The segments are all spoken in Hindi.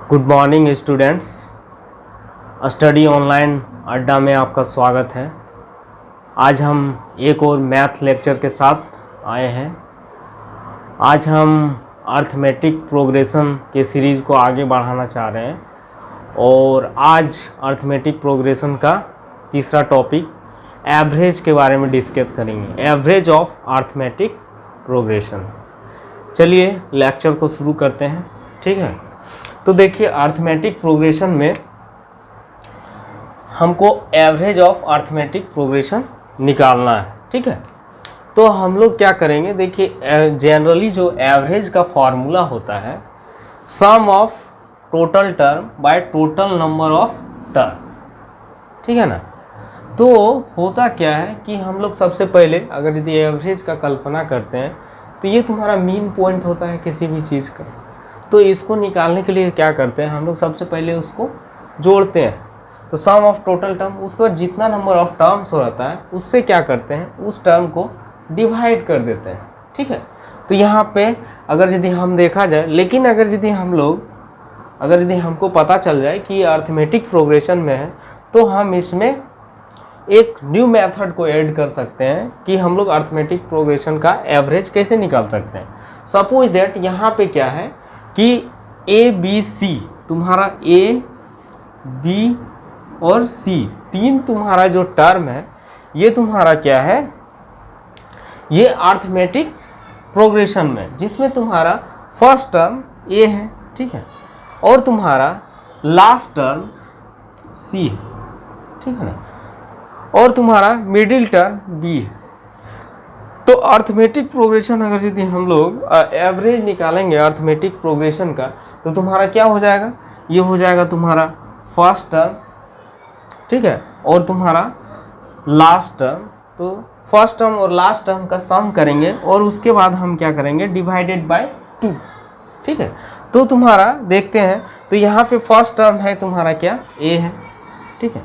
Good morning students. Study online अड्डा में आपका स्वागत है। आज हम एक और मैथ लेक्चर के साथ आए हैं। आज हम अर्थमेटिक प्रोग्रेशन के सीरीज़ को आगे बढ़ाना चाह रहे हैं और आज अर्थमेटिक प्रोग्रेशन का तीसरा टॉपिक एवरेज के बारे में डिस्कस करेंगे। Average of arithmetic progression. चलिए लेक्चर को शुरू करते हैं। ठीक है, तो देखिए अर्थमेटिक प्रोग्रेशन में हमको एवरेज ऑफ अर्थमेटिक प्रोग्रेशन निकालना है। ठीक है, तो हम लोग क्या करेंगे, देखिए जनरली जो एवरेज का फॉर्मूला होता है sum of total term by total number of term. ठीक है ना, तो होता क्या है कि हम लोग सबसे पहले अगर यदि एवरेज का कल्पना करते हैं तो ये तुम्हारा मीन पॉइंट होता है किसी भी चीज़ का। तो इसको निकालने के लिए क्या करते हैं हम लोग, सबसे पहले उसको जोड़ते हैं। तो सम ऑफ टोटल टर्म, उसके बाद जितना नंबर ऑफ टर्म्स रहता है उससे क्या करते हैं, उस टर्म को डिवाइड कर देते हैं। ठीक है, तो यहाँ पे अगर यदि हम देखा जाए, लेकिन अगर यदि हमको पता चल जाए कि अर्थमेटिक प्रोग्रेशन में है तो हम इसमें एक न्यू मेथड को ऐड कर सकते हैं कि हम लोग अर्थमेटिक प्रोग्रेशन का एवरेज कैसे निकाल सकते हैं। सपोज दैट यहाँ पे क्या है कि ए बी सी, तुम्हारा ए बी और सी तीन तुम्हारा जो टर्म है ये तुम्हारा क्या है, ये अर्थमेटिक प्रोग्रेशन में, जिसमें तुम्हारा फर्स्ट टर्म ए है, ठीक है, और तुम्हारा लास्ट टर्म सी है, ठीक है ना, और तुम्हारा मिडिल टर्म बी है। तो अर्थमेटिक प्रोग्रेशन अगर यदि हम लोग एवरेज निकालेंगे अर्थमेटिक प्रोग्रेशन का तो तुम्हारा क्या हो जाएगा, ये हो जाएगा तुम्हारा फर्स्ट टर्म, ठीक है, और तुम्हारा लास्ट टर्म। तो फर्स्ट टर्म और लास्ट टर्म का सम करेंगे और उसके बाद हम क्या करेंगे, डिवाइडेड बाय 2। ठीक है, तो तुम्हारा देखते हैं, तो यहाँ पे फर्स्ट टर्म है तुम्हारा क्या, ए है, ठीक है,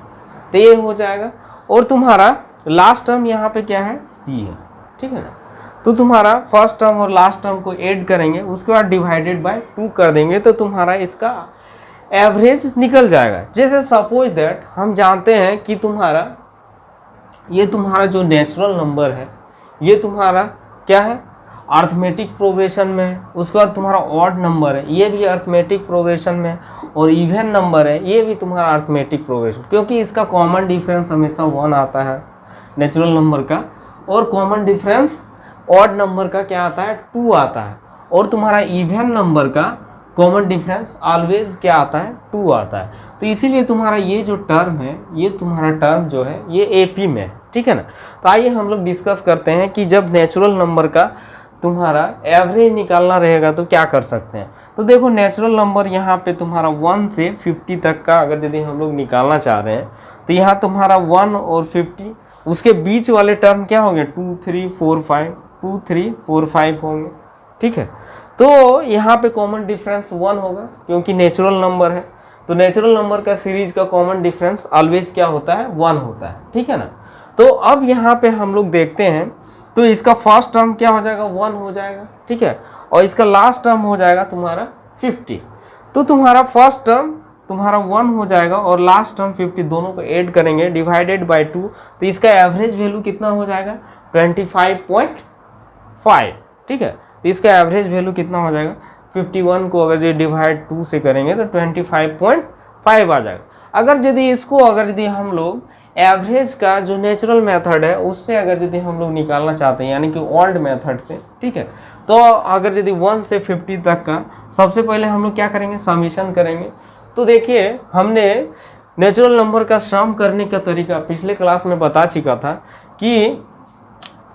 तो ये हो जाएगा, और तुम्हारा लास्ट टर्म यहाँ पे क्या है, सी है, ठीक है ना। तो तुम्हारा फर्स्ट टर्म और लास्ट टर्म को ऐड करेंगे, उसके बाद डिवाइडेड बाय 2 कर देंगे, तो तुम्हारा इसका एवरेज निकल जाएगा। जैसे सपोज दैट हम जानते हैं कि ये तुम्हारा जो नेचुरल नंबर है ये तुम्हारा क्या है, अर्थमेटिक प्रोग्रेशन में है। उसके बाद तुम्हारा ऑड नंबर है, ये भी अर्थमेटिक प्रोग्रेशन में है, और इवन नंबर है, ये भी तुम्हारा अर्थमेटिक प्रोग्रेशन, क्योंकि इसका कॉमन डिफरेंस हमेशा 1 आता है नेचुरल नंबर का, और कॉमन डिफरेंस ऑड नंबर का क्या आता है, 2 आता है, और तुम्हारा इवन नंबर का कॉमन डिफरेंस ऑलवेज क्या आता है, 2 आता है। तो इसीलिए तुम्हारा ये जो टर्म है, ये तुम्हारा टर्म जो है ये एपी में है, ठीक है ना। तो आइए हम लोग डिस्कस करते हैं कि जब नेचुरल नंबर का तुम्हारा एवरेज निकालना रहेगा तो क्या कर सकते हैं। तो देखो नेचुरल नंबर यहाँ पे तुम्हारा 1 से 50 तक का अगर यदि हम लोग निकालना चाह रहे हैं तो यहाँ तुम्हारा 1 और 50, उसके बीच वाले टर्म क्या होंगे, 2 3 4 5, 2 3 4 5 होंगे, ठीक है। तो यहाँ पे कॉमन डिफरेंस 1 होगा क्योंकि नेचुरल नंबर है, तो नेचुरल नंबर का सीरीज का कॉमन डिफरेंस ऑलवेज क्या होता है, 1 होता है, ठीक है ना। तो अब यहाँ पे हम लोग देखते हैं, तो इसका फर्स्ट टर्म क्या हो जाएगा, 1 हो जाएगा, ठीक है, और इसका लास्ट टर्म हो जाएगा तुम्हारा 50। तो तुम्हारा फर्स्ट टर्म तुम्हारा 1 हो जाएगा और लास्ट टर्म 50, दोनों को ऐड करेंगे डिवाइडेड बाय 2, तो इसका एवरेज वैल्यू कितना हो जाएगा, 25.5, ठीक है। तो इसका एवरेज वैल्यू कितना हो जाएगा, 51 को अगर ये डिवाइड 2 से करेंगे तो 25.5 आ जाएगा। अगर यदि हम लोग एवरेज का जो नेचुरल मेथड है उससे अगर यदि हम लोग निकालना चाहते हैं, यानी कि ओल्ड मेथड से, ठीक है, तो अगर यदि 1 से 50 तक का सबसे पहले हम लोग क्या करेंगे, समीशन करेंगे। तो देखिए हमने नेचुरल नंबर का सम करने का तरीका पिछले क्लास में बता चुका था कि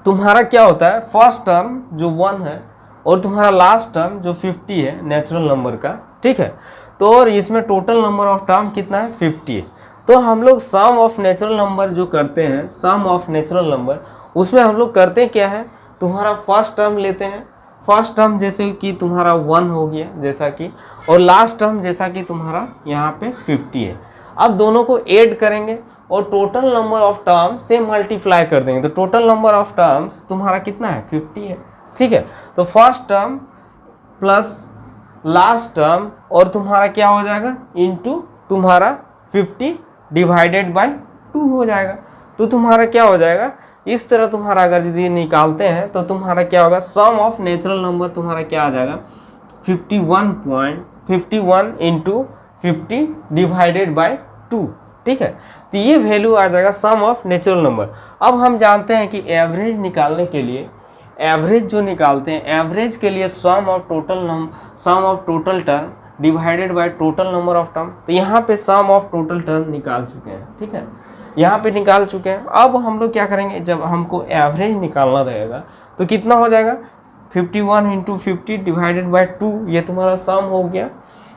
तुम्हारा क्या होता है, फर्स्ट टर्म जो 1 है और तुम्हारा लास्ट टर्म जो 50 है नेचुरल नंबर का, ठीक है, तो और इसमें टोटल नंबर ऑफ टर्म कितना है, 50 है। तो हम लोग सम ऑफ नेचुरल नंबर जो करते हैं, सम ऑफ नेचुरल नंबर, उसमें हम लोग करते क्या है, तुम्हारा फर्स्ट टर्म लेते हैं, फर्स्ट टर्म जैसे कि तुम्हारा 1 हो गया जैसा कि, और लास्ट टर्म जैसा कि तुम्हारा यहाँ पे 50 है। अब दोनों को ऐड करेंगे और टोटल नंबर ऑफ टर्म से मल्टीप्लाई कर देंगे, तो टोटल नंबर ऑफ टर्म्स तुम्हारा कितना है, 50 है, ठीक है। तो first term plus last term और तुम्हारा क्या हो जाएगा इनटू तुम्हारा 50 डिवाइडेड बाय 2 हो जाएगा। तो तुम्हारा क्या हो जाएगा, इस तरह तुम्हारा अगर यदि निकालते हैं तो तुम्हारा क्या होगा, सम ऑफ नेचुरल नंबर तुम्हारा क्या आ जाएगा 51 इंटू 50 डिवाइडेड बाय 2। ठीक है, तो ये वैल्यू आ जाएगा सम ऑफ नेचुरल नंबर। अब हम जानते हैं कि एवरेज निकालने के लिए, एवरेज जो निकालते हैं, एवरेज के लिए sum of total term divided by total number of term. तो यहाँ पे सम ऑफ टोटल टर्म निकाल चुके हैं। ठीक है, यहाँ पे निकाल चुके हैं। अब हम लोग क्या करेंगे, जब हमको एवरेज निकालना रहेगा तो कितना हो जाएगा 51 इंटू 50 डिवाइडेड बाय 2, ये तुम्हारा सम हो गया,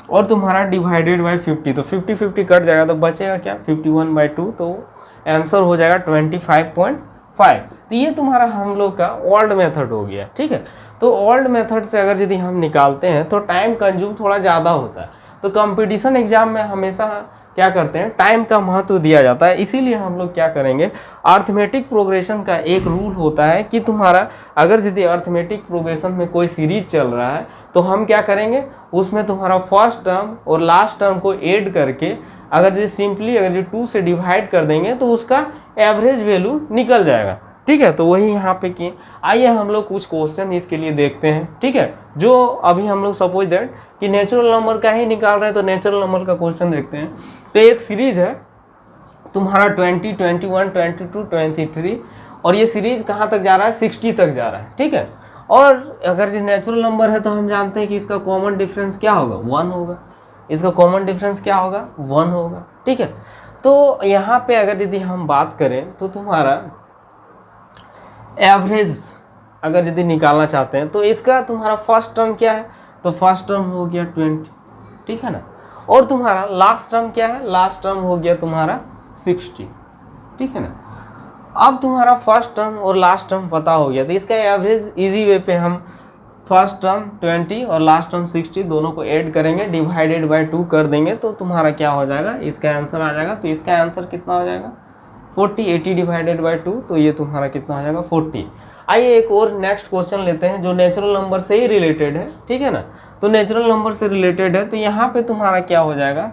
और तुम्हारा डिवाइडेड बाय 50, तो 50 कट जाएगा तो बचेगा क्या 51 बाय 2, तो आंसर हो जाएगा 25.5। तो ये तुम्हारा हम लोग का ओल्ड मेथड हो गया। ठीक है, तो ओल्ड मेथड से अगर यदि हम निकालते हैं तो टाइम कंज्यूम थोड़ा ज़्यादा होता है। तो कंपटीशन एग्जाम में हमेशा क्या करते हैं, टाइम का महत्व दिया जाता है। इसीलिए हम लोग क्या करेंगे, अर्थमेटिक प्रोग्रेशन का एक रूल होता है कि तुम्हारा अगर यदि अर्थमेटिक प्रोग्रेशन में कोई सीरीज चल रहा है तो हम क्या करेंगे, उसमें तुम्हारा फर्स्ट टर्म और लास्ट टर्म को ऐड करके अगर यदि सिंपली अगर ये 2 से डिवाइड कर देंगे तो उसका एवरेज वैल्यू निकल जाएगा। ठीक है, तो वही यहाँ पे किए। आइए हम लोग कुछ क्वेश्चन इसके लिए देखते हैं। ठीक है, जो अभी हम लोग सपोज दैट कि नेचुरल नंबर का ही निकाल रहे हैं तो नेचुरल नंबर का क्वेश्चन देखते हैं। तो एक सीरीज है तुम्हारा 20, 21, 22, 23, और ये सीरीज कहाँ तक जा रहा है 60 तक जा रहा है। ठीक है, और अगर ये नेचुरल नंबर है तो हम जानते हैं कि इसका कॉमन डिफरेंस क्या होगा 1 होगा, इसका कॉमन डिफरेंस क्या होगा 1 होगा। ठीक है, तो यहाँ पे अगर यदि हम बात करें तो तुम्हारा एवरेज अगर यदि निकालना चाहते हैं तो इसका तुम्हारा फर्स्ट टर्म क्या है, तो फर्स्ट टर्म हो गया 20। ठीक है ना, और तुम्हारा लास्ट टर्म क्या है, लास्ट टर्म हो गया तुम्हारा 60। ठीक है ना, अब तुम्हारा फर्स्ट टर्म और लास्ट टर्म पता हो गया तो इसका एवरेज इजी वे पे हम फर्स्ट टर्म 20 और लास्ट टर्म 60 दोनों को ऐड करेंगे, डिवाइडेड बाय 2 कर देंगे तो तुम्हारा क्या हो जाएगा, इसका आंसर आ जाएगा। तो इसका आंसर कितना हो जाएगा 40, 80 डिवाइडेड बाय 2, तो ये तुम्हारा कितना हो जाएगा 40। आइए एक और नेक्स्ट क्वेश्चन लेते हैं जो नेचुरल नंबर से ही रिलेटेड है। ठीक है ना, तो नेचुरल नंबर से रिलेटेड है तो यहाँ पे तुम्हारा क्या हो जाएगा,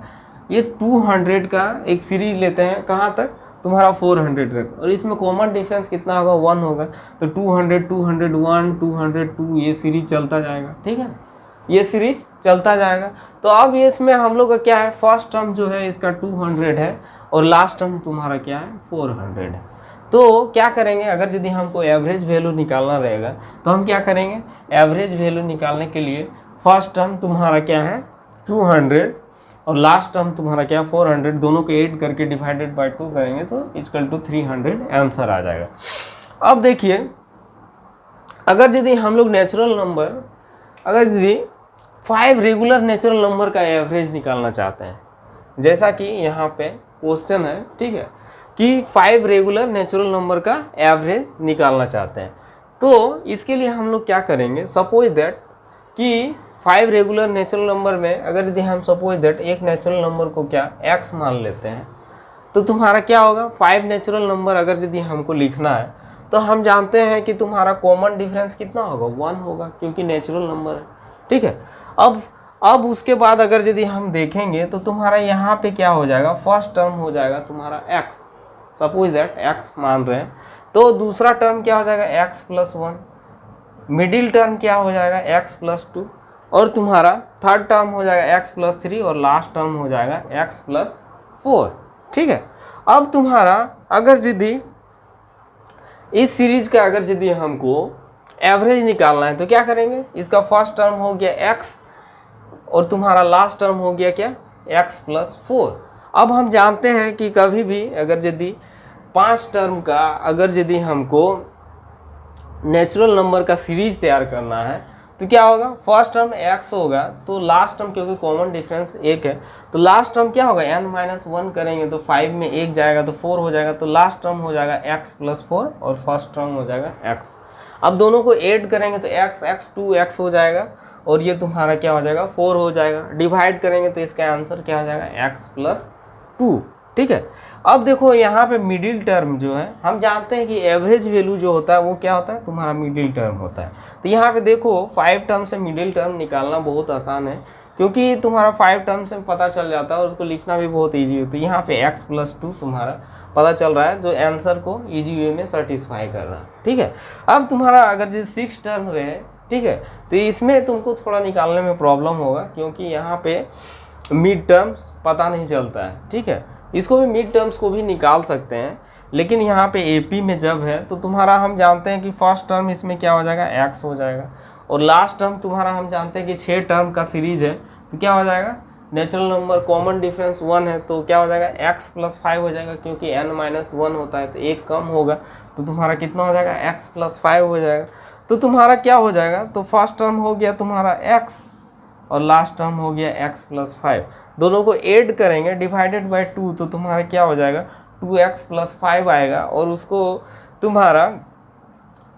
ये 200 का एक सीरीज लेते हैं, कहाँ तक तुम्हारा 400 तक, और इसमें कॉमन डिफरेंस कितना होगा 1 होगा। तो 200, 201, 202 ये सीरीज चलता जाएगा। ठीक है, ये सीरीज चलता जाएगा। तो अब ये इसमें हम लोग का क्या है, फर्स्ट टर्म जो है इसका 200 है और लास्ट टर्म तुम्हारा क्या है 400 है। तो क्या करेंगे, अगर यदि हमको एवरेज वैल्यू निकालना रहेगा तो हम क्या करेंगे, एवरेज वैल्यू निकालने के लिए फर्स्ट टर्म तुम्हारा क्या है 200 और लास्ट टर्म तुम्हारा क्या 400, दोनों को ऐड करके डिवाइडेड बाय 2 करेंगे तो इक्वल टू 300 आंसर आ जाएगा। अब देखिए, अगर यदि हम लोग नेचुरल नंबर, अगर यदि 5 रेगुलर नेचुरल नंबर का एवरेज निकालना चाहते हैं, जैसा कि यहाँ पे क्वेश्चन है, ठीक है, कि 5 रेगुलर नेचुरल नंबर का एवरेज निकालना चाहते हैं, तो इसके लिए हम लोग क्या करेंगे, सपोज दैट कि 5 रेगुलर नेचुरल नंबर में अगर यदि हम सपोज दैट एक नेचुरल नंबर को क्या x मान लेते हैं तो तुम्हारा क्या होगा, 5 नेचुरल नंबर अगर यदि हमको लिखना है तो हम जानते हैं कि तुम्हारा कॉमन डिफरेंस कितना होगा 1 होगा, क्योंकि नेचुरल नंबर है। ठीक है, अब उसके बाद अगर यदि हम देखेंगे तो तुम्हारा यहाँ पे क्या हो जाएगा, फर्स्ट टर्म हो जाएगा तुम्हारा x, सपोज दैट x मान रहे हैं, तो दूसरा टर्म क्या हो जाएगा x प्लस 1, मिडिल टर्म क्या हो जाएगा x प्लस 2, और तुम्हारा थर्ड टर्म हो जाएगा x प्लस 3 और लास्ट टर्म हो जाएगा x प्लस 4। ठीक है, अब तुम्हारा अगर यदि इस सीरीज का अगर यदि हमको एवरेज निकालना है तो क्या करेंगे, इसका फर्स्ट टर्म हो गया x और तुम्हारा लास्ट टर्म हो गया क्या x प्लस 4। अब हम जानते हैं कि कभी भी अगर यदि 5 टर्म का अगर यदि हमको नेचुरल नंबर का सीरीज तैयार करना है तो क्या होगा, फर्स्ट टर्म x होगा तो लास्ट टर्म, क्योंकि कॉमन डिफरेंस 1 है तो लास्ट टर्म क्या होगा n-1 करेंगे तो 5 में 1 जाएगा तो 4 हो जाएगा, तो लास्ट टर्म हो जाएगा x प्लस 4 और फर्स्ट टर्म हो जाएगा x। अब दोनों को ऐड करेंगे तो x 2x हो जाएगा और ये तुम्हारा क्या हो जाएगा 4 हो जाएगा, डिवाइड करेंगे तो इसका आंसर क्या हो जाएगा x प्लस 2। ठीक है। अब देखो यहाँ पे मिडिल टर्म जो है, हम जानते हैं कि एवरेज वैल्यू जो होता है वो क्या होता है, तुम्हारा मिडिल टर्म होता है। तो यहाँ पे देखो 5 टर्म से मिडिल टर्म निकालना बहुत आसान है, क्योंकि तुम्हारा 5 टर्म से पता चल जाता है और उसको लिखना भी बहुत ईजी होता है। यहाँ पे x+2 तुम्हारा पता चल रहा है, जो आंसर को ईजी वे में सेटिस्फाई कर रहा है। ठीक है। अब तुम्हारा अगर जो 6 टर्म रहे, ठीक है, तो इसमें तुमको थोड़ा निकालने में प्रॉब्लम होगा, क्योंकि यहाँ पे मिड टर्म्स पता नहीं चलता है। ठीक है, इसको भी मिड टर्म्स को भी निकाल सकते हैं, लेकिन यहाँ पे एपी में जब है तो तुम्हारा हम जानते हैं कि फर्स्ट टर्म इसमें क्या हो जाएगा, एक्स हो जाएगा, और लास्ट टर्म तुम्हारा हम जानते हैं कि 6 टर्म का सीरीज है, तो क्या हो जाएगा, नेचुरल नंबर कॉमन डिफरेंस 1 है, तो क्या हो जाएगा, x+5 हो जाएगा, क्योंकि n-1 होता है तो एक कम होगा, तो तुम्हारा कितना हो जाएगा, x+5 हो जाएगा। तो तुम्हारा क्या हो जाएगा, तो फर्स्ट टर्म हो गया तुम्हारा x और लास्ट टर्म हो गया x+5, दोनों को ऐड करेंगे डिवाइडेड बाय 2, तो तुम्हारा क्या हो जाएगा, 2x+5 आएगा, और उसको तुम्हारा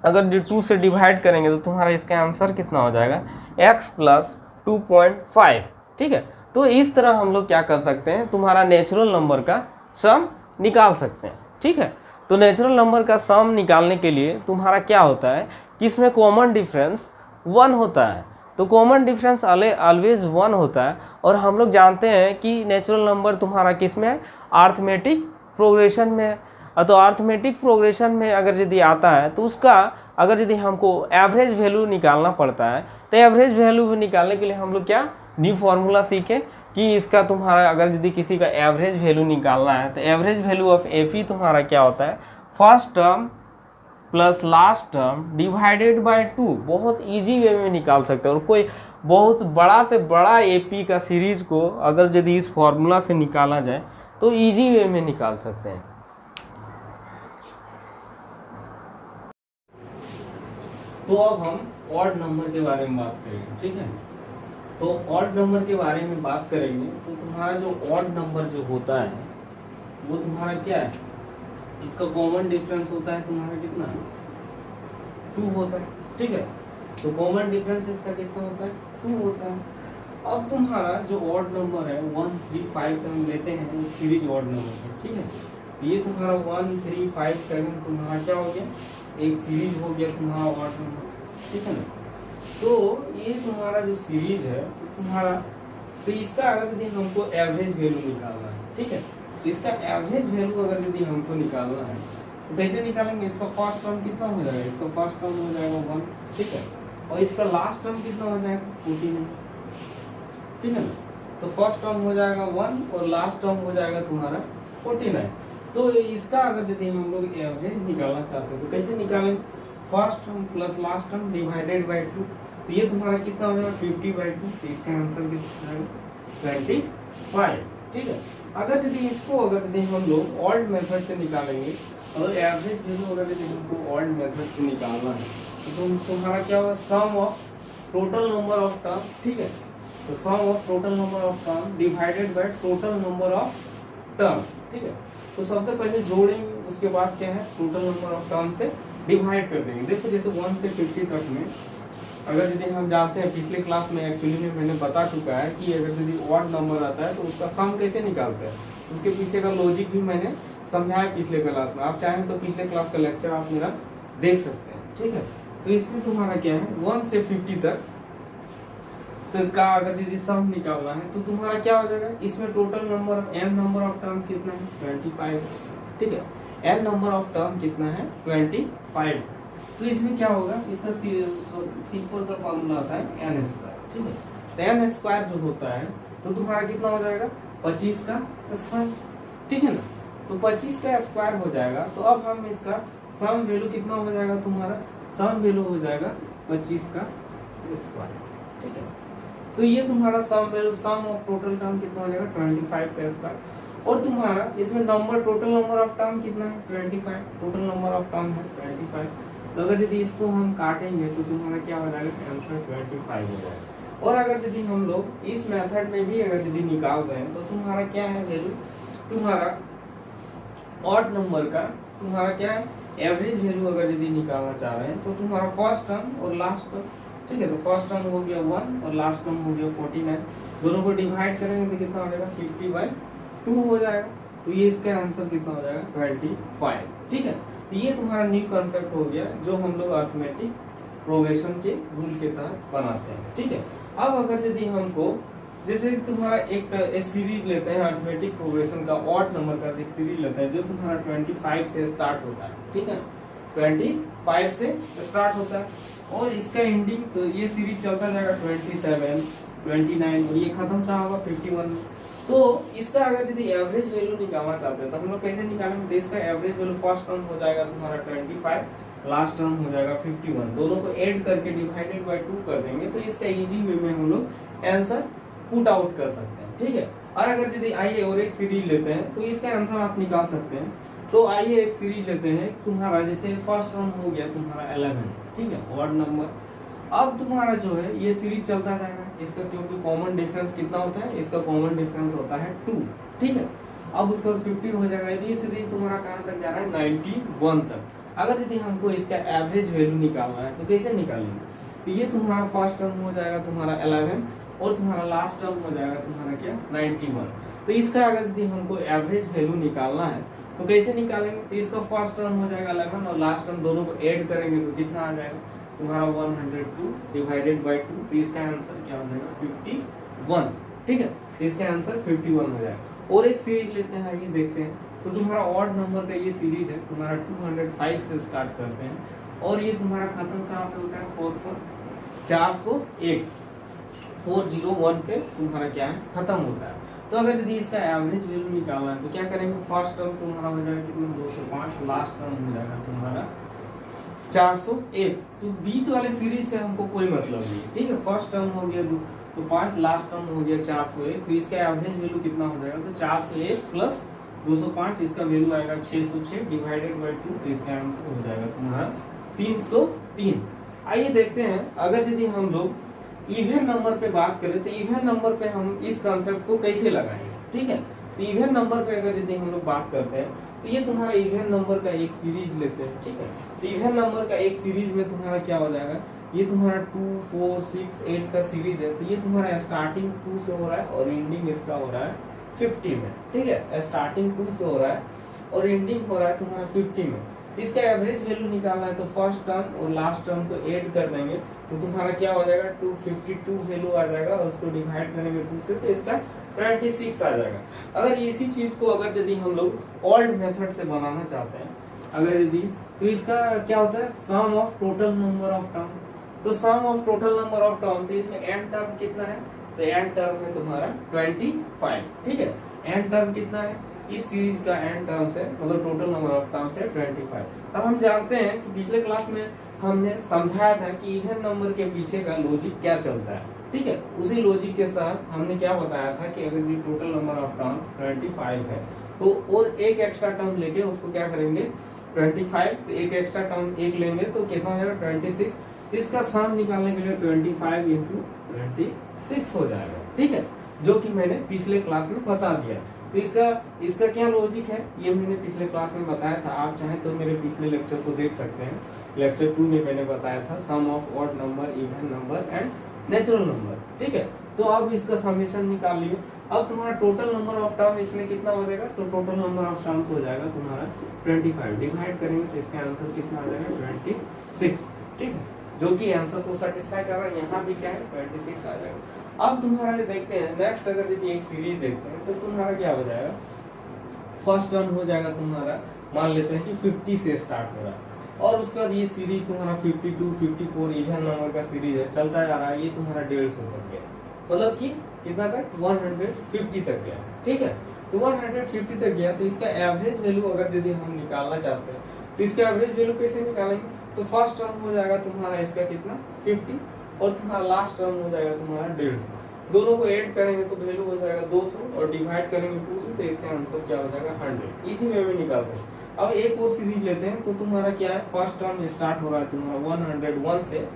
अगर जो 2 से डिवाइड करेंगे तो तुम्हारा इसका आंसर कितना हो जाएगा, x+2.5। ठीक है। तो इस तरह हम लोग क्या कर सकते हैं, तुम्हारा नेचुरल नंबर का सम निकाल सकते हैं। ठीक है। तो नेचुरल नंबर का सम निकालने के लिए तुम्हारा क्या होता है कि इसमें कॉमन डिफरेंस 1 होता है, तो कॉमन डिफरेंस ऑलवेज 1 होता है, और हम लोग जानते हैं कि नेचुरल नंबर तुम्हारा किस में है, अरिथमेटिक प्रोग्रेशन में है। तो अरिथमेटिक प्रोग्रेशन में अगर यदि आता है तो उसका अगर यदि हमको एवरेज वैल्यू निकालना पड़ता है, तो एवरेज वैल्यू निकालने के लिए हम लोग क्या न्यू फार्मूला सीखे कि इसका तुम्हारा अगर यदि किसी का एवरेज वैल्यू निकालना है, तो एवरेज वैल्यू ऑफ एफी तुम्हारा क्या होता है, first term plus last term divided bye 2। बहुत इजी वे में निकाल सकते हैं, और कोई बहुत बड़ा से बड़ा एपी का सीरीज को अगर यदि इस फॉर्मूला से निकाला जाए तो इजी वे में निकाल सकते हैं। तो अब हम ऑड नंबर के बारे में बात करेंगे। ठीक है। तो ऑड नंबर के बारे में बात करेंगे, तो तुम्हारा जो ऑड नंबर जो होता है वो तुम्हारा क्या है, इसका कॉमन डिफरेंस होता है तुम्हारा कितना, 2 होता है। ठीक है। तो कॉमन डिफरेंस इसका कितना होता है, 2 होता है। अब तुम्हारा जो ऑड नंबर है 1 3 5 7 लेते हैं, वो सीरीज ऑड नंबर है। ठीक है। ये तुम्हारा 1 3 5 7 तुम्हारा क्या हो गया, एक सीरीज हो गया तुम्हारा ऑड नंबर। ठीक है ना। तो ये तुम्हारा जो सीरीज है तो तुम्हारा, तो इसका अगर यदि हमको एवरेज वैल्यू निकालना है, ठीक है, तो इसका एवरेज वैल्यू अगर यदि हमको निकालना है तो कैसे निकालेंगे, इसका फर्स्ट टर्म कितना हो जाएगा, इसका फर्स्ट टर्म हो जाएगा 1। ठीक है। और इसका लास्ट टर्म कितना हो जाएगा, 14। ठीक है ना। तो फर्स्ट टर्म हो जाएगा 1 और लास्ट टर्म हो जाएगा तुम्हारा 49। तो इसका अगर यदि हम लोग एवरेज निकालना चाहते हैं तो कैसे निकालेंगे, first term plus last term divided bye 2, तो ये तुम्हारा कितना हो जाएगा, 50/2। तो इसका आंसर कितना आएगा, 25। ठीक है। अगर यदि इसको अगर यदि हम लोग ऑड मेथड से निकालेंगे, और एवरेज वैल्यू अगर यदि हमको ऑड मेथड से निकालना है तो तुम्हारा क्या होगा, sum of total number of term. ठीक है। तो sum of total number of term divided by total number of term. ठीक है। तो सबसे पहले जोड़ेंगे, उसके बाद क्या है, टोटल नंबर ऑफ टर्म से डिवाइड कर देंगे। देखो जैसे 1 से 50 तक में अगर यदि हम जानते हैं, पिछले क्लास में एक्चुअली में मैंने बता चुका है कि अगर यदि ऑड नंबर आता है तो उसका सम कैसे निकालते हैं, उसके पीछे का लॉजिक भी मैंने समझाया पिछले क्लास में। आप चाहें तो पिछले क्लास का लेक्चर आप मेरा देख सकते हैं। ठीक है। तो इसमें तुम्हारा क्या है, 1 से 50 तक तो का अगर यदि सम निकालना है तो तुम्हारा क्या हो जाएगा, इसमें total number n number of term कितना है, 25। ठीक है। n नंबर ऑफ टर्म कितना है, 25। तो इसमें क्या होगा, इसका सिंपल का फॉर्मूला आता है n स्क्वायर। ठीक है। तो n स्क्वायर जो होता है तो तुम्हारा कितना हो जाएगा, 25 का स्क्वायर। ठीक है ना। तो 25 का स्क्वायर हो जाएगा, तो अब हम इसका सम वैल्यू कितना हो जाएगा, तुम्हारा सम वैल्यू हो जाएगा 25 का स्क्वायर। ठीक है। तो ये तुम्हारा sum value, sum of total term कितना हो जाएगा, 25 का स्क्वायर। और तुम्हारा इसमें number, total number of term कितना है, 25। टोटल नंबर ऑफ टर्म है 25। तो अगर यदि इसको हम काटेंगे तो तुम्हारा क्या हो जाएगा, आंसर 25 हो जाएगा। और अगर यदि हम लोग इस मेथड में भी अगर यदि निकाल रहे हैं तो तुम्हारा क्या है वैल्यू, तुम्हारा ऑड नंबर का तुम्हारा क्या है, एवरेज वैल्यू अगर यदि निकालना चाह रहे हैं तो तुम्हारा फर्स्ट टर्म और लास्ट टर्म। ठीक है। तो फर्स्ट टर्म हो गया 1 और लास्ट टर्म हो गया 49, दोनों को डिवाइड करेंगे तो कितना हो जाएगा, 50/2 हो जाएगा। तो ये इसका आंसर कितना हो जाएगा 25, ठीक है। तो ये तुम्हारा न्यू कंसेप्ट हो गया जो हम लोग अर्थमेटिक प्रोग्रेशन के रूल के तहत बनाते हैं, ठीक है। अब अगर यदि हमको जैसे तुम्हारा एक सीरीज लेते हैं अर्थमेटिक प्रोग्रेशन का, ऑड नंबर का एक सीरीज लेते हैं जो तुम्हारा 25 से स्टार्ट होता है, ठीक है, 25 से स्टार्ट होता है और इसका एंडिंग तो ये सीरीज चलता जाएगा 27, 29 और ये खत्म कहाँ होगा 51। तो इसका अगर यदि एवरेज वैल्यू निकालना चाहते हैं तो हम लोग कैसे निकालेंगे, तो इसका एवरेज वैल्यू फर्स्ट टर्म हो जाएगा तुम्हारा 25, लास्ट टर्म हो जाएगा 51, दोनों को ऐड करके डिवाइडेड बाय 2 कर देंगे तो इसका इजी वे में हम लोग आंसर पुट आउट कर सकते हैं, ठीक है। और अगर यदि आइए और एक सीरीज लेते हैं तो इसका आंसर आप निकाल सकते हैं। तो आइए एक सीरीज लेते हैं तुम्हारा, जैसे फर्स्ट टर्म हो गया तुम्हारा 11, ठीक है, ऑड नंबर। अब तुम्हारा जो है ये सीरीज चलता जाएगा, इसका क्योंकि कॉमन डिफरेंस कितना होता है, इसका कॉमन डिफरेंस होता है 2, ठीक है। अब उसका 15 हो जाएगा, ये सीरीज तुम्हारा कहाँ तक जा रहा है 91 तक। अगर यदि हमको इसका एवरेज वैल्यू निकालना है तो कैसे निकालेंगे, तो ये तुम्हारा फर्स्ट टर्म हो जाएगा तुम्हारा 11 और तुम्हारा लास्ट टर्म हो जाएगा तुम्हारा क्या 91। तो इसका अगर यदि हमको एवरेज वैल्यू निकालना है तो कैसे निकालेंगे, तो इसका फर्स्ट टर्म हो जाएगा 11 और लास्ट टर्म दोनों को ऐड करेंगे तो कितना आ जाएगा तुम्हारा 102 डिवाइडेड बाय 2, तो इसका आंसर क्या हो जाएगा 51, ठीक है। तो इसका आंसर 51 हो जाएगा। और एक सीरीज लेते हैं, ये देखते हैं। तो तुम्हारा ऑड नंबर का ये सीरीज है तुम्हारा 205 से स्टार्ट करते हैं और ये तुम्हारा खत्म कहाँ पे होता है 401, 401 पे तुम्हारा क्या है खत्म होता है। तो अगर यदि इसका एवरेज वैल्यू निकालना है तो क्या करेंगे, फर्स्ट टर्म तुम्हारा हो जाएगा कितना 205, लास्ट टर्म हो जाएगा तुम्हारा 401। तो बीच वाले सीरीज से हमको कोई मतलब नहीं है, ठीक है। फर्स्ट टर्म हो गया तो 5, लास्ट टर्म हो गया 401, तो इसका एवरेज वैल्यू कितना हो जाएगा, तो 401 प्लस 205, इसका वैल्यू आएगा 606 डिवाइडेड बाय 2, तो इसका आंसर हो जाएगा तुम्हारा 303। आइए देखते हैं अगर यदि हम लोग इवन नंबर पे बात करें तो इवन नंबर पे हम इस कॉन्सेप्ट को कैसे लगाएंगे, ठीक है। तो इवन नंबर पे अगर यदि हम लोग बात करते हैं तो ये तुम्हारा इवन नंबर का एक सीरीज लेते हैं, ठीक है। तो इवन नंबर का एक सीरीज में तुम्हारा क्या हो जाएगा, ये तुम्हारा 2, 4, 6, 8 का सीरीज है। तो ये तुम्हारा स्टार्टिंग 2 से हो रहा है और एंडिंग इसका हो रहा है 50 में, ठीक है। स्टार्टिंग 2 से हो रहा है और एंडिंग हो रहा है तुम्हारा 50 में। तो इसका एवरेज वैल्यू निकालना है तो फर्स्ट टर्म और लास्ट टर्म को ऐड कर देंगे तो तुम्हारा क्या हो जाएगा 252 वैल्यू आ जाएगा और उसको डिवाइड करेंगे 2 से तो इसका 26 आ जाएगा। अगर इसी चीज को अगर यदि हम लोग ओल्ड मेथड से बनाना चाहते हैं अगर यदि, तो इसका क्या होता है sum of total number of term. तो sum of total number of term, तो इसमें एंड टर्म कितना है, तो एंड टर्म है तुम्हारा 25, ठीक है। एंड टर्म कितना है, इस सीरीज का एंड टर्म्स है मतलब टोटल नंबर ऑफ टर्म्स है 25। अब हम जानते हैं कि पिछले क्लास में हमने समझाया था कि इवन नंबर के पीछे का लॉजिक क्या चलता है, ठीक है। उसी लॉजिक के साथ हमने क्या बताया था कि अगर ये टोटल नंबर ऑफ टर्म्स 25 है तो और एक एक्स्ट्रा टर्म लेके उसको क्या करेंगे 25, तो एक एक्स्ट्रा टर्म एक लेंगे तो कितना हो जाएगा 26। तो इसका सम निकालने के लिए 25 इंटू 26 हो जाएगा, ठीक है, जो कि मैंने पिछले क्लास में बता दिया। तो इसका क्या लॉजिक है ये मैंने पिछले क्लास में बताया था, आप चाहें तो मेरे पिछले लेक्चर को देख सकते हैं। लेक्चर 2 में मैंने बताया था sum of odd number, even number and natural number, ठीक है। तो अब इसका समेशन निकाल लियो। अब तुम्हारा टोटल नंबर ऑफ टर्म इसमें कितना हो जाएगा, तो टोटल नंबर ऑफ टर्म्स हो जाएगा तुम्हारा 25, डिवाइड करेंगे तो इसका आंसर कितना आ जाएगा 26, ठीक है, जो कि आंसर को सेटिस्फाई कर रहा है। यहाँ भी क्या है 26 आ जाएगा। अब तुम्हारा देखते हैं नेक्स्ट, अगर यदि एक सीरीज देखते हैं तो तुम्हारा क्या हो जाएगा, फर्स्ट टर्म हो जाएगा तुम्हारा, मान लेते हैं कि 50 से स्टार्ट हो रहा है और उसके बाद ये सीरीज तुम्हारा 52, 54 इवन नंबर का सीरीज है, चलता जा रहा है, ये तुम्हारा 150 तक गया, मतलब कि कितना तक 150 तक गया, ठीक है। तो 150 तक गया तो इसका एवरेज वैल्यू अगर यदि हम निकालना चाहते हैं तो इसका एवरेज वैल्यू कैसे निकालेंगे, तो फर्स्ट टर्म हो जाएगा तुम्हारा इसका कितना 50 और तुम्हारा लास्ट टर्म हो जाएगा तुम्हारा 150, दोनों को ऐड करेंगे तो वैल्यू हो जाएगा 200 और डिवाइड करेंगे 2 से तो इसका आंसर क्या हो जाएगा 100। इसी वे में निकाल सकते। अब एक और सीरीज लेते हैं तो तुम्हारा क्या है, फर्स्ट टर्म स्टार्ट हो रहा है तुम्हारा 101 से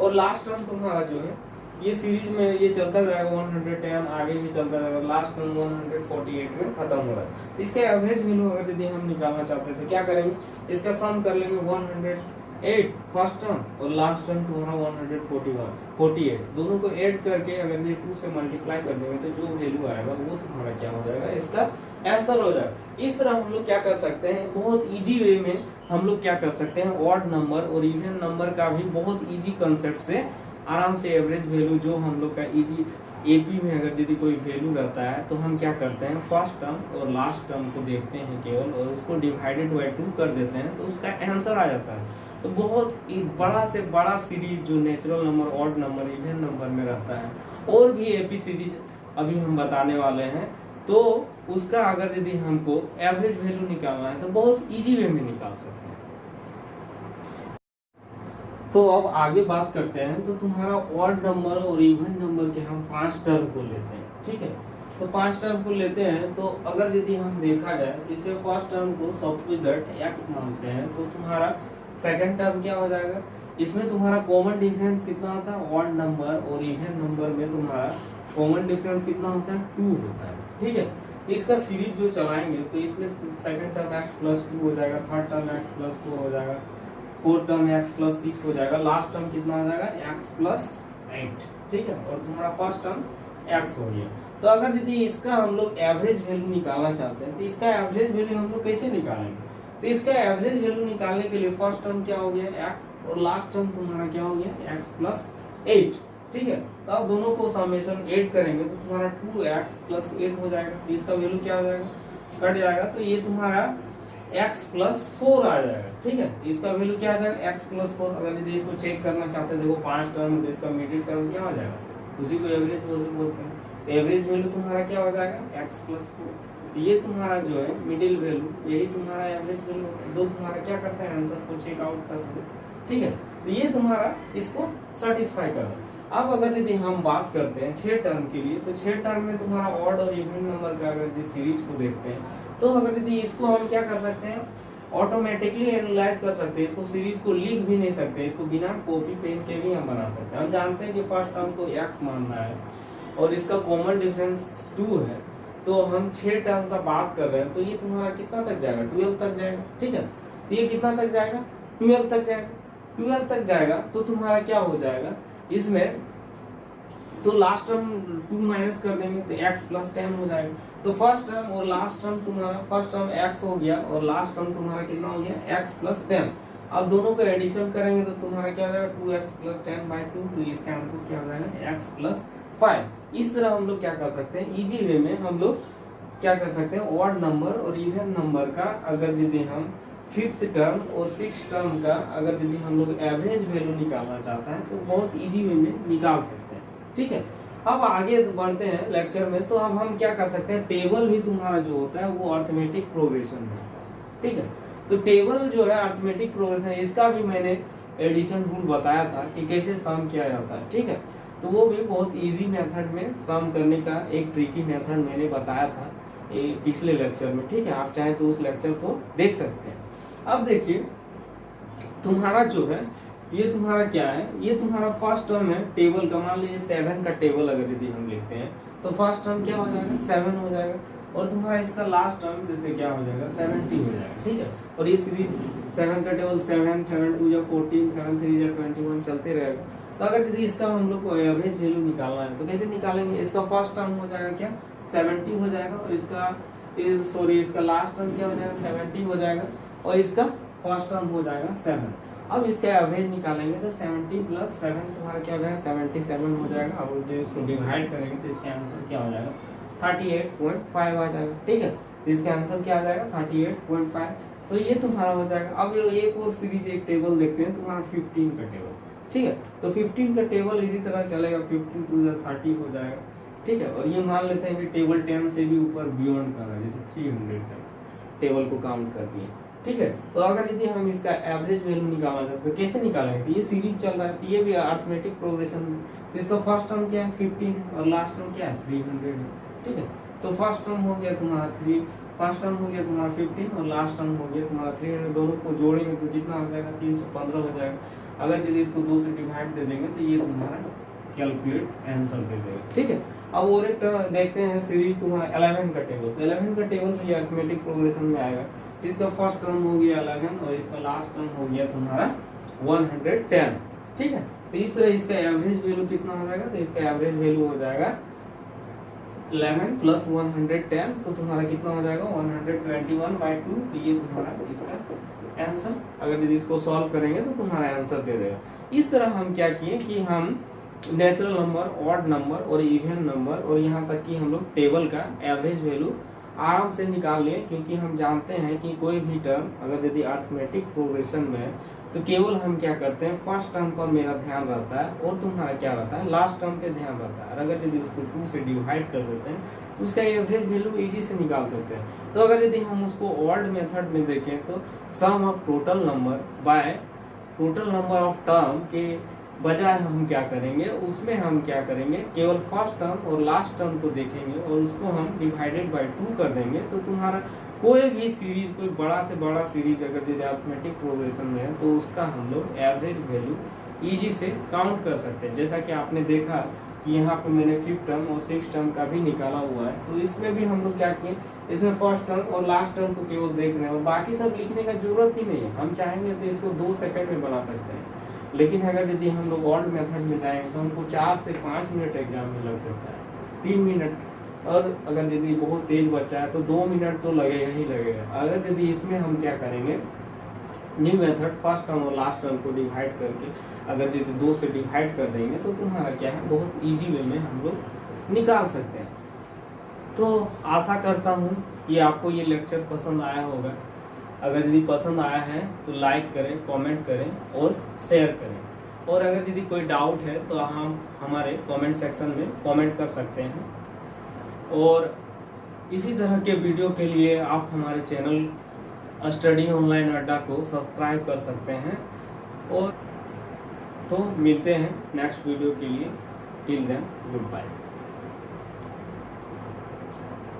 और लास्ट टर्म तुम्हारा जो है ये सीरीज में ये चलता जाएगा 110, आगे भी चलता जाएगा, लास्ट टर्म 148 में खत्म हो रहा है। इसका एवरेज वैल्यू अगर यदि हम निकालना चाहते हैं तो क्या करेंगे, इसका सम कर लेंगे 8 फर्स्ट टर्म और लास्ट टर्म तुम्हारा 148, दोनों को ऐड करके अगर ये 2 से मल्टीप्लाई कर देंगे तो जो वैल्यू आएगा वो तुम्हारा क्या हो जाएगा, इसका आंसर हो जाएगा। इस तरह हम लोग क्या कर सकते हैं, बहुत इजी वे में हम लोग क्या कर सकते हैं, ऑड नंबर और इवन नंबर का भी बहुत इजी कंसेप्ट से आराम से एवरेज वैल्यू जो हम लोग का इजी एपी में अगर यदि कोई वैल्यू रहता है तो हम क्या करते हैं, फर्स्ट टर्म और लास्ट टर्म को देखते हैं केवल और उसको डिवाइडेड बाय 2 कर देते हैं तो उसका आंसर आ जाता है। तो बहुत बड़ा से बड़ा सीरीज जो natural number, odd number, even number में रहता है, और भी एपी सीरीज अभी हम बताने वाले हैं, तो उसका अगर यदि हमको एवरेज वैल्यू निकालना है तो बहुत इजी वे में निकाल सकते हैं। तो अब आगे बात करते हैं, तो तुम्हारा ऑड नंबर और इवन नंबर के हम 5 टर्म को लेते हैं, ठीक है। तो 5 टर्म को लेते हैं, तो अगर यदि हम देखा जाए इसके फर्स्ट टर्म को सब्स्टिट्यूट दैट x मानते हैं, तो तुम्हारा सेकंड टर्म क्या हो जाएगा, इसमें तुम्हारा कॉमन डिफरेंस कितना होता है, ऑड नंबर और इवन नंबर में तुम्हारा कॉमन डिफरेंस कितना होता है, 2 होता है, ठीक है। तो इसका सीरीज जो चलाएंगे तो इसमें सेकंड टर्म x + 2 हो जाएगा, थर्ड टर्म x + 4 हो जाएगा, फोर्थ टर्म x + 6 हो जाएगा, लास्ट टर्म कितना हो जाएगा, x + 8, ठीक है। और तुम्हारा फर्स्ट टर्म x हो गया। तो अगर यदि इसका हम लोग एवरेज वैल्यू निकालना चाहते हैं तो इसका एवरेज वैल्यू हम लोग कैसे निकालेंगे, तो इसका एवरेज वैल्यू निकालने के लिए फर्स्ट टर्म क्या हो गया x और लास्ट टर्म तुम्हारा क्या हो गया, x + 8, ठीक है। तो आप दोनों को समेशन ऐड करेंगे तो तुम्हारा 2x + 8 हो जाएगा, तो इसका वैल्यू क्या हो जाएगा, कट जाएगा, तो ये तुम्हारा x + 4 आ जाएगा, ठीक है। इसका वैल्यू क्या आ जाएगा, x + 4। अगर यदि इसको चेक करना चाहते हैं, देखो 5 टर्म तो इसका मिडिल टर्म क्या हो जाएगा, उसी को एवरेज बोलते हैं। एवरेज वैल्यू तुम्हारा क्या हो जाएगा, x + 4। ये तुम्हारा जो है मिडिल वैल्यू, यही तुम्हारा एवरेज वैल्यू होता है। दो तुम्हारा क्या करते हैं, आंसर को चेक आउट करते हैं, ठीक है। तो ये तुम्हारा इसको सेटिस्फाई कर रहा है। अब अगर यदि हम बात करते हैं 6 टर्म के लिए, तो 6 टर्म में तुम्हारा ऑड और इवन नंबर का अगर यदि सीरीज को देखते हैं, तो अगर यदि इसको हम क्या कर सकते हैं, ऑटोमेटिकली एनालाइज कर सकते हैं, इसको सीरीज को लिख भी नहीं सकते, इसको बिना कॉपी पेन के भी हम बना सकते हैं। हम जानते हैं कि फर्स्ट टर्म को x मानना है और इसका कॉमन डिफरेंस 2 है, तो हम 6 टर्म का बात कर रहे हैं, तो ये तुम्हारा कितना तक जाएगा, 12 तक जाएगा, ठीक है। तो ये कितना तक जाएगा, 12 तक जाएगा। 12 तक जाएगा तो तुम्हारा क्या हो जाएगा इसमें, तो लास्ट टर्म 2 माइनस कर देंगे तो x + 10 हो जाएगा। तो फर्स्ट टर्म और लास्ट टर्म तुम्हारा, फर्स्ट टर्म x हो गया और लास्ट टर्म तुम्हारा कितना हो गया, x + 10। अब दोनों को एडिशन करेंगे तो तुम्हारा क्या हो जाएगा, 2x + 10/2, तो इसका आंसर क्या हो जाएगा, x + 5। इस तरह हम लोग क्या कर सकते हैं, इजी वे में हम लोग क्या कर सकते हैं, ऑड नंबर और इवन नंबर का अगर यदि हम 5th टर्म और 6th टर्म का अगर यदि हम लोग एवरेज वैल्यू निकालना चाहते हैं तो बहुत इजी वे में निकाल सकते हैं, ठीक है। अब आगे बढ़ते हैं लेक्चर में, तो अब हम क्या कर सकते हैं, टेबल भी तुम्हारा जो होता है वो अरिथमेटिक प्रोग्रेशन में होता है, ठीक है। तो टेबल जो है अरिथमेटिक प्रोग्रेशन, इसका भी मैंने एडिशन रूल बताया था कि कैसे सम किया जाता है, ठीक है। तो वो भी बहुत इजी मेथड में सम करने का एक ट्रिकी मेथड मैंने बताया था पिछले लेक्चर में, ठीक है। आप चाहे तो उस लेक्चर को देख सकते हैं। अब देखिए तुम्हारा जो है, ये तुम्हारा क्या है, ये तुम्हारा फर्स्ट टर्म है टेबल का, मान लीजिए 7 का टेबल अगर यदि हम लेते हैं तो फर्स्ट टर्म क्या हो जाएगा, 7 हो जाएगा, और तुम्हारा इसका लास्ट टर्म जैसे क्या हो जाएगा, 70 हो जाएगा, ठीक है। और ये सीरीज 7 का टेबल 7, 7 2 14, 7 3 21 चलते रहेगा। तो अगर यदि इसका हम लोग को एवरेज वैल्यू निकालना है तो कैसे निकालेंगे, इसका फर्स्ट टर्म हो जाएगा क्या, 70 हो जाएगा, और इसका लास्ट टर्म क्या हो जाएगा, 70 हो जाएगा, और इसका फर्स्ट टर्म हो जाएगा 7। अब इसका एवरेज निकालेंगे तो 70 + 7 तुम्हारा क्या हो जाएगा, 77 हो जाएगा। अब जो इसको डिवाइड करेंगे तो इसका आंसर क्या हो जाएगा, 38.5 आ जाएगा, ठीक है। तो इसका आंसर क्या आ जाएगा, 38.5। तो ये तुम्हारा हो जाएगा। अब एक और सीरीज, एक टेबल देखते हैं, तुम्हारा 15 का टेबल, ठीक है। तो 15 का टेबल इसी तरह चलेगा, 15 × 30 हो जाएगा, ठीक है। और ये मान लेते हैं कि टेबल 10 से भी ऊपर बियॉन्ड कर रहा है, जैसे 300 तक टेबल को काउंट कर दिए, ठीक है। तो अगर यदि हम इसका एवरेज वैल्यू निकालना चाहते हैं तो कैसे निकालेंगे, तो ये सीरीज चल रहा है, तो ये भी अरिथमेटिक प्रोग्रेशन। तो इसका फर्स्ट टर्म क्या है, 15, और लास्ट टर्म क्या है, 300, ठीक है। तो फर्स्ट टर्म हो गया तुम्हारा 15 और लास्ट टर्म हो गया तुम्हारा 300। दोनों को जोड़ेंगे तो कितना हो जाएगा, 315 हो जाएगा। अगर यदि इसको 2 से डिवाइड दे देंगे तो ये तुम्हारा कैलकुलेट आंसर दे देगा, ठीक है। अब और एक देखते हैं सीरीज तुम्हारा 11 का टेबल। तो 11 का टेबल भी अरिथमेटिक प्रोग्रेशन में आएगा। इसका फर्स्ट टर्म हो गया 11 और इसका लास्ट टर्म हो गया तुम्हारा 110, ठीक है। तो इस तरह इसका एवरेज वैल्यू कितना हो जाएगा, तो इसका एवरेज वैल्यू हो जाएगा 11 प्लस 110, तो तुम्हारा कितना हो जाएगा 121/2। तो ये तुम्हारा इसका आंसर, अगर यदि इसको सॉल्व करेंगे तो तुम्हारा आंसर दे देगा। इस तरह हम क्या किए कि हम नेचुरल नंबर, ऑड नंबर और इवन नंबर और यहाँ तक कि हम लोग टेबल का एवरेज वैल्यू आराम से निकाल लिए, क्योंकि हम जानते हैं कि कोई भी टर्म अगर यदि अरिथमेटिक प्रोग्रेशन में, तो केवल हम क्या करते हैं फर्स्ट टर्म पर मेरा ध्यान रहता है और तुम्हारा क्या रहता है लास्ट टर्म पे ध्यान रहता है। और अगर यदि उसको 2 से डिवाइड कर देते हैं तो उसका एवरेज वैल्यू इजी से निकाल सकते हैं। तो अगर यदि हम उसको ऑड मेथड में देखें तो sum of total number by total number of term के बजाय हम क्या करेंगे, उसमें हम क्या करेंगे केवल फर्स्ट टर्म और लास्ट टर्म को देखेंगे और उसको हम डिवाइडेड बाय 2 कर देंगे। तो तुम्हारा कोई भी सीरीज, कोई बड़ा से बड़ा सीरीज अगर यदि अरिथमेटिक प्रोग्रेशन में है तो उसका हम लोग एवरेज वैल्यू इजी से काउंट कर सकते हैं। जैसा कि आपने देखा कि यहाँ पे मैंने 5th टर्म और 6th टर्म का भी निकाला हुआ है। तो इसमें भी हम लोग क्या किए, इसमें फर्स्ट टर्म और लास्ट टर्म को केवल देख रहे हैं और बाकी सब लिखने का जरूरत ही नहीं है। हम चाहेंगे तो इसको 2 सेकंड में बना सकते हैं, लेकिन अगर यदि हम लोग ऑड मेथड में जाएंगे तो हमको 4 से 5 मिनट एग्जाम में लग सकता है, 3 मिनट, और अगर यदि बहुत तेज बच्चा है तो 2 मिनट तो लगेगा ही लगेगा। अगर यदि इसमें हम क्या करेंगे, न्यू मेथड फर्स्ट टर्म और लास्ट टर्म को डिवाइड करके अगर यदि 2 से डिवाइड कर देंगे तो तुम्हारा क्या है बहुत इजी वे में हम लोग निकाल सकते हैं। तो आशा करता हूँ कि आपको ये लेक्चर पसंद आया होगा। अगर यदि पसंद आया है तो लाइक करें, कमेंट करें और शेयर करें। और अगर यदि कोई डाउट है तो हम हमारे कमेंट सेक्शन में कमेंट कर सकते हैं। और इसी तरह के वीडियो के लिए आप हमारे चैनल स्टडी ऑनलाइन अड्डा को सब्सक्राइब कर सकते हैं। और तो मिलते हैं नेक्स्ट वीडियो के लिए। Till then good bye.